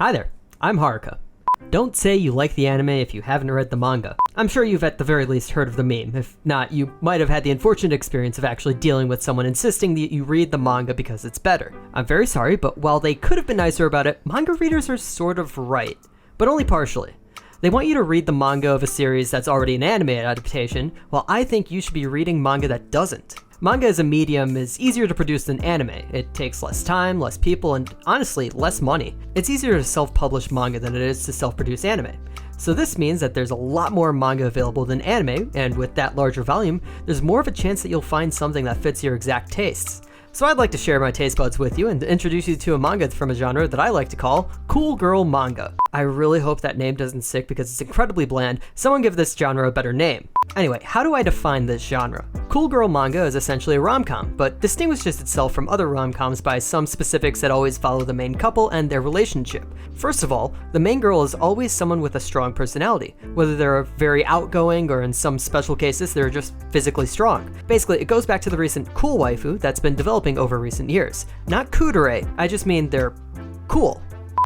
Hi there, I'm Haruka. Don't say you like the anime if you haven't read the manga. I'm sure you've at the very least heard of the meme. If not, you might have had the unfortunate experience of actually dealing with someone insisting that you read the manga because it's better. I'm very sorry, but while they could have been nicer about it, manga readers are sort of right, but only partially. They want you to read the manga of a series that's already an anime adaptation, while I think you should be reading manga that doesn't. Manga as a medium is easier to produce than anime. It takes less time, less people, and honestly, less money. It's easier to self-publish manga than it is to self-produce anime. So this means that there's a lot more manga available than anime, and with that larger volume, there's more of a chance that you'll find something that fits your exact tastes. So I'd like to share my taste buds with you and introduce you to a manga from a genre that I like to call cool girl manga. I really hope that name doesn't stick because it's incredibly bland. Someone give this genre a better name. Anyway, how do I define this genre? Cool girl manga is essentially a rom-com, but distinguishes itself from other rom-coms by some specifics that always follow the main couple and their relationship. First of all, the main girl is always someone with a strong personality, whether they're very outgoing or in some special cases they're just physically strong. Basically, it goes back to the recent cool waifu that's been developing over recent years. Not kudere, I just mean they're cool.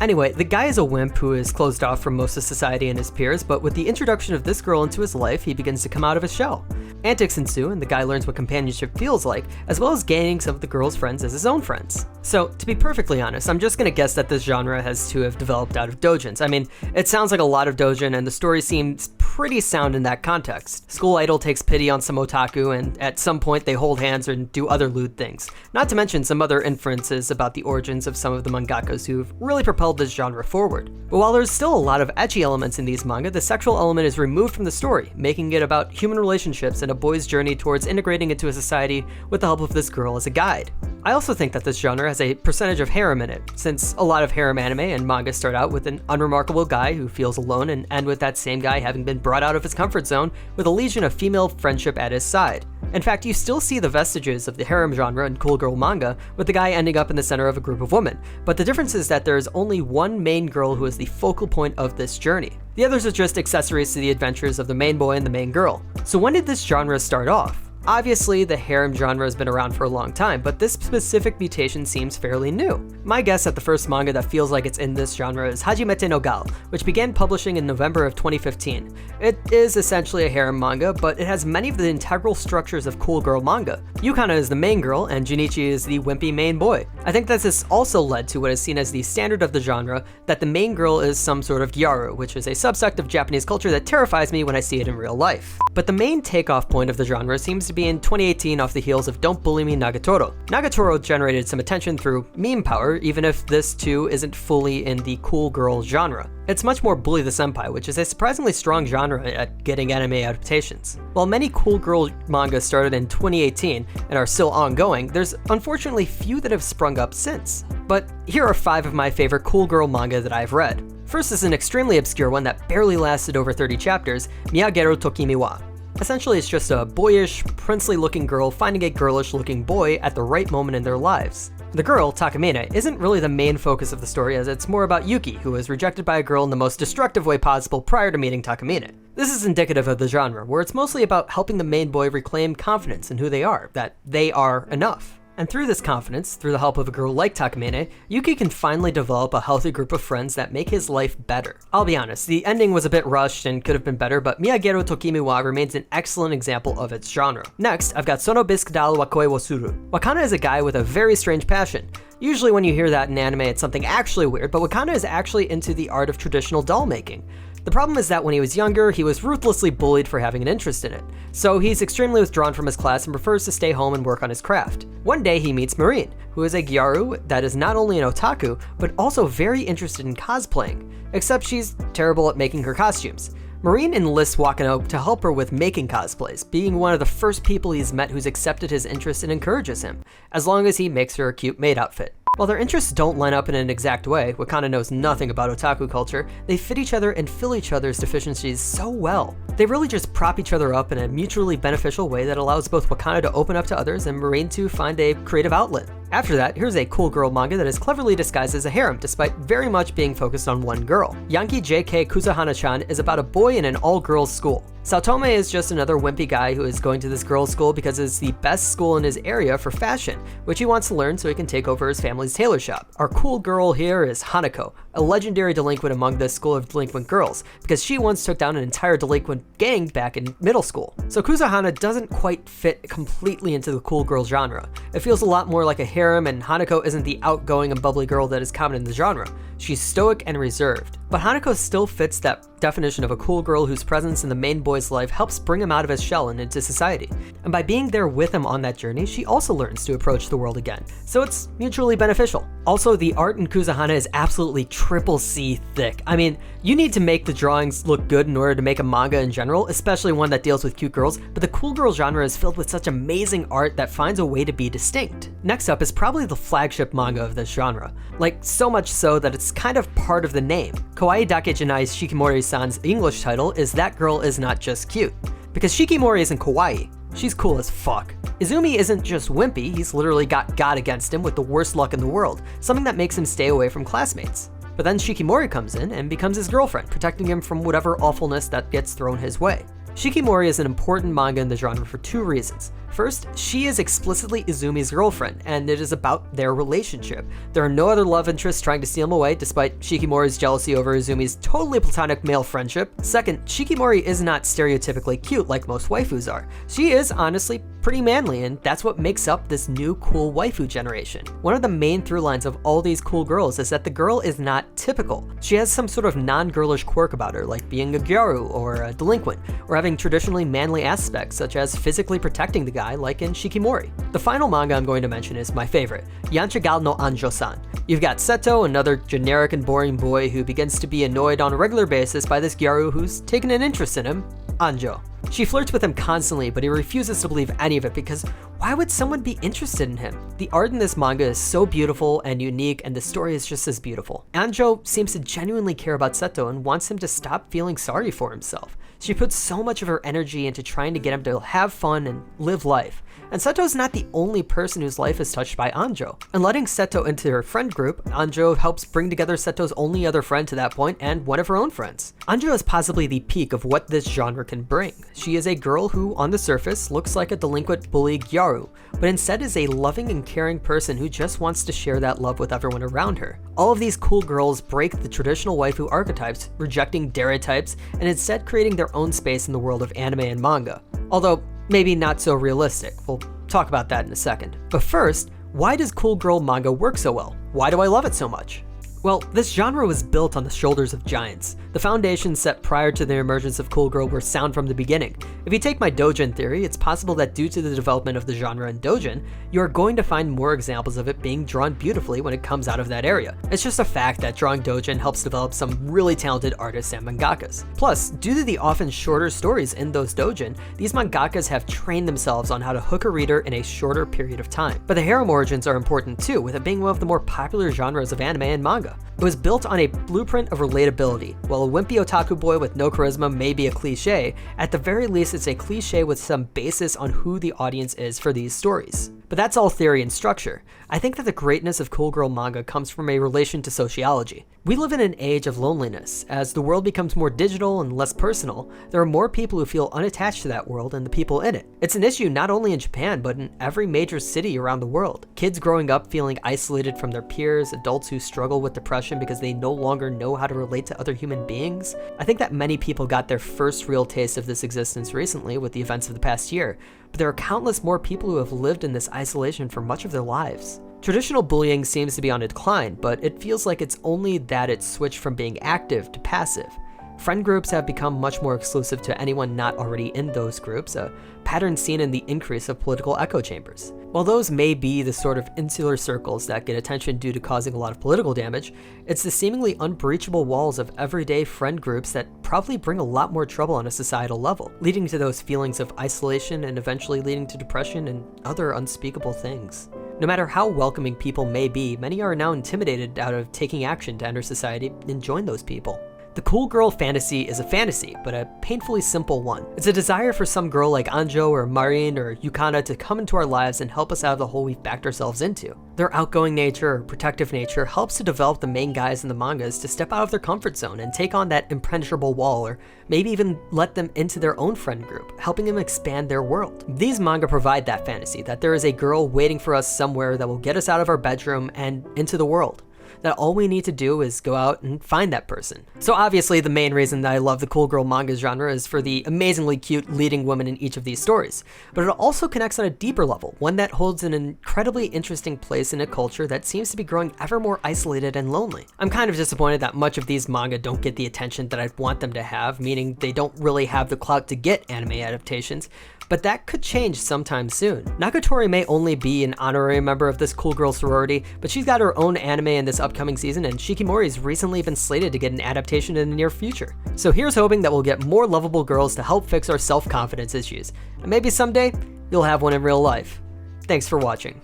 Anyway, the guy is a wimp who is closed off from most of society and his peers, but with the introduction of this girl into his life, he begins to come out of his shell. Antics ensue, and the guy learns what companionship feels like, as well as gaining some of the girl's friends as his own friends. So, to be perfectly honest, I'm just gonna guess that this genre has to have developed out of doujins. I mean, it sounds like a lot of doujin, and the story seems pretty sound in that context. School idol takes pity on some otaku, and at some point they hold hands and do other lewd things. Not to mention some other inferences about the origins of some of the mangakas who've really propelled this genre forward. But while there's still a lot of ecchi elements in these manga, the sexual element is removed from the story, making it about human relationships and a boy's journey towards integrating into a society with the help of this girl as a guide. I also think that this genre has a percentage of harem in it, since a lot of harem anime and manga start out with an unremarkable guy who feels alone and end with that same guy having been brought out of his comfort zone with a legion of female friendship at his side. In fact, you still see the vestiges of the harem genre in cool girl manga, with the guy ending up in the center of a group of women, but the difference is that there is only one main girl who is the focal point of this journey. The others are just accessories to the adventures of the main boy and the main girl. So when did this genre start off? Obviously, the harem genre has been around for a long time, but this specific mutation seems fairly new. My guess at the first manga that feels like it's in this genre is Hajimete no Gal, which began publishing in November of 2015. It is essentially a harem manga, but it has many of the integral structures of cool girl manga. Yukana is the main girl, and Shinichi is the wimpy main boy. I think that this also led to what is seen as the standard of the genre, that the main girl is some sort of gyaru, which is a subsect of Japanese culture that terrifies me when I see it in real life. But the main takeoff point of the genre seems to be in 2018 off the heels of Don't Bully Me Nagatoro. Nagatoro generated some attention through meme power, even if this too isn't fully in the cool girl genre. It's much more Bully the Senpai, which is a surprisingly strong genre at getting anime adaptations. While many cool girl manga started in 2018 and are still ongoing, there's unfortunately few that have sprung up since. But here are 5 of my favorite cool girl manga that I've read. First is an extremely obscure one that barely lasted over 30 chapters, Miyagiro Tokimiwa. Essentially, it's just a boyish, princely-looking girl finding a girlish-looking boy at the right moment in their lives. The girl, Takamine, isn't really the main focus of the story, as it's more about Yuki, who is rejected by a girl in the most destructive way possible prior to meeting Takamine. This is indicative of the genre, where it's mostly about helping the main boy reclaim confidence in who they are, that they are enough. And through this confidence, through the help of a girl like Takamine, Yuki can finally develop a healthy group of friends that make his life better. I'll be honest, the ending was a bit rushed and could have been better, but Miyagiro Tokimiwa remains an excellent example of its genre. Next, I've got Sono Bisque dal Wakoi wo Suru. Wakana is a guy with a very strange passion. Usually when you hear that in anime, it's something actually weird, but Wakana is actually into the art of traditional doll making. The problem is that when he was younger, he was ruthlessly bullied for having an interest in it. So he's extremely withdrawn from his class and prefers to stay home and work on his craft. One day he meets Marine, who is a gyaru that is not only an otaku, but also very interested in cosplaying. Except she's terrible at making her costumes. Marine enlists Wakano to help her with making cosplays, being one of the first people he's met who's accepted his interest and encourages him, as long as he makes her a cute maid outfit. While their interests don't line up in an exact way, Wakana knows nothing about otaku culture, they fit each other and fill each other's deficiencies so well. They really just prop each other up in a mutually beneficial way that allows both Wakana to open up to others and Marine to find a creative outlet. After that, here's a cool girl manga that is cleverly disguised as a harem despite very much being focused on one girl. Yankee JK Kusahana-Chan is about a boy in an all-girls school. Saotome is just another wimpy guy who is going to this girls' school because it's the best school in his area for fashion, which he wants to learn so he can take over his family's tailor shop. Our cool girl here is Hanako, a legendary delinquent among this school of delinquent girls, because she once took down an entire delinquent gang back in middle school. So Kuzuhana doesn't quite fit completely into the cool girl genre. It feels a lot more like a harem, and Hanako isn't the outgoing and bubbly girl that is common in the genre. She's stoic and reserved. But Hanako still fits that definition of a cool girl whose presence in the main boy's life helps bring him out of his shell and into society. And by being there with him on that journey, she also learns to approach the world again. So it's mutually beneficial. Also, the art in Kuzuhana is absolutely triple C thick. I mean, you need to make the drawings look good in order to make a manga in general, especially one that deals with cute girls, but the cool girl genre is filled with such amazing art that finds a way to be distinct. Next up is probably the flagship manga of this genre. Like, so much so that it's kind of part of the name. Kawaii Dake Janai's Shikimori-san's English title is That Girl Is Not Just Cute. Because Shikimori isn't kawaii, she's cool as fuck. Izumi isn't just wimpy, he's literally got God against him with the worst luck in the world, something that makes him stay away from classmates. But then Shikimori comes in and becomes his girlfriend, protecting him from whatever awfulness that gets thrown his way. Shikimori is an important manga in the genre for two reasons. First, she is explicitly Izumi's girlfriend, and it is about their relationship. There are no other love interests trying to steal him away, despite Shikimori's jealousy over Izumi's totally platonic male friendship. Second, Shikimori is not stereotypically cute like most waifus are. She is, honestly, pretty manly, and that's what makes up this new cool waifu generation. One of the main through lines of all these cool girls is that the girl is not typical. She has some sort of non-girlish quirk about her, like being a gyaru or a delinquent, or having traditionally manly aspects, such as physically protecting the guy like in Shikimori. The final manga I'm going to mention is my favorite, Yancha no Anjou-san. You've got Seto, another generic and boring boy who begins to be annoyed on a regular basis by this gyaru who's taken an interest in him, Anjou. She flirts with him constantly, but he refuses to believe any of it because why would someone be interested in him? The art in this manga is so beautiful and unique, and the story is just as beautiful. Anjou seems to genuinely care about Seto and wants him to stop feeling sorry for himself. She puts so much of her energy into trying to get him to have fun and live life. And Seto's not the only person whose life is touched by Anjou. And letting Seto into her friend group, Anjou helps bring together Seto's only other friend to that point and one of her own friends. Anjou is possibly the peak of what this genre can bring. She is a girl who, on the surface, looks like a delinquent bully gyaru, but instead is a loving and caring person who just wants to share that love with everyone around her. All of these cool girls break the traditional waifu archetypes, rejecting stereotypes, and instead creating their own space in the world of anime and manga. Although, maybe not so realistic. We'll talk about that in a second. But first, why does cool girl manga work so well? Why do I love it so much? Well, this genre was built on the shoulders of giants. The foundations set prior to the emergence of cool girl were sound from the beginning. If you take my doujin theory, it's possible that due to the development of the genre in doujin, you are going to find more examples of it being drawn beautifully when it comes out of that area. It's just a fact that drawing doujin helps develop some really talented artists and mangakas. Plus, due to the often shorter stories in those doujin, these mangakas have trained themselves on how to hook a reader in a shorter period of time. But the harem origins are important too, with it being one of the more popular genres of anime and manga. It was built on a blueprint of relatability. While a wimpy otaku boy with no charisma may be a cliche, at the very least it's a cliche with some basis on who the audience is for these stories. But that's all theory and structure. I think that the greatness of cool girl manga comes from a relation to sociology. We live in an age of loneliness. As the world becomes more digital and less personal, there are more people who feel unattached to that world and the people in it. It's an issue not only in Japan, but in every major city around the world. Kids growing up feeling isolated from their peers, adults who struggle with depression because they no longer know how to relate to other human beings. I think that many people got their first real taste of this existence recently with the events of the past year, but there are countless more people who have lived in this isolation for much of their lives. Traditional bullying seems to be on a decline, but it feels like it's only that it's switched from being active to passive. Friend groups have become much more exclusive to anyone not already in those groups, a pattern seen in the increase of political echo chambers. While those may be the sort of insular circles that get attention due to causing a lot of political damage, it's the seemingly unbreachable walls of everyday friend groups that probably bring a lot more trouble on a societal level, leading to those feelings of isolation and eventually leading to depression and other unspeakable things. No matter how welcoming people may be, many are now intimidated out of taking action to enter society and join those people. The cool girl fantasy is a fantasy, but a painfully simple one. It's a desire for some girl like Anjou or Marin or Yukana to come into our lives and help us out of the hole we've backed ourselves into. Their outgoing nature or protective nature helps to develop the main guys in the mangas to step out of their comfort zone and take on that impenetrable wall, or maybe even let them into their own friend group, helping them expand their world. These manga provide that fantasy, that there is a girl waiting for us somewhere that will get us out of our bedroom and into the world. That all we need to do is go out and find that person. So obviously the main reason that I love the cool girl manga genre is for the amazingly cute leading women in each of these stories, but it also connects on a deeper level, one that holds an incredibly interesting place in a culture that seems to be growing ever more isolated and lonely. I'm kind of disappointed that much of these manga don't get the attention that I'd want them to have, meaning they don't really have the clout to get anime adaptations, but that could change sometime soon. Nagotori may only be an honorary member of this cool girl sorority, but she's got her own anime in this upcoming season, and Shikimori's recently been slated to get an adaptation in the near future. So here's hoping that we'll get more lovable girls to help fix our self-confidence issues, and maybe someday you'll have one in real life. Thanks for watching.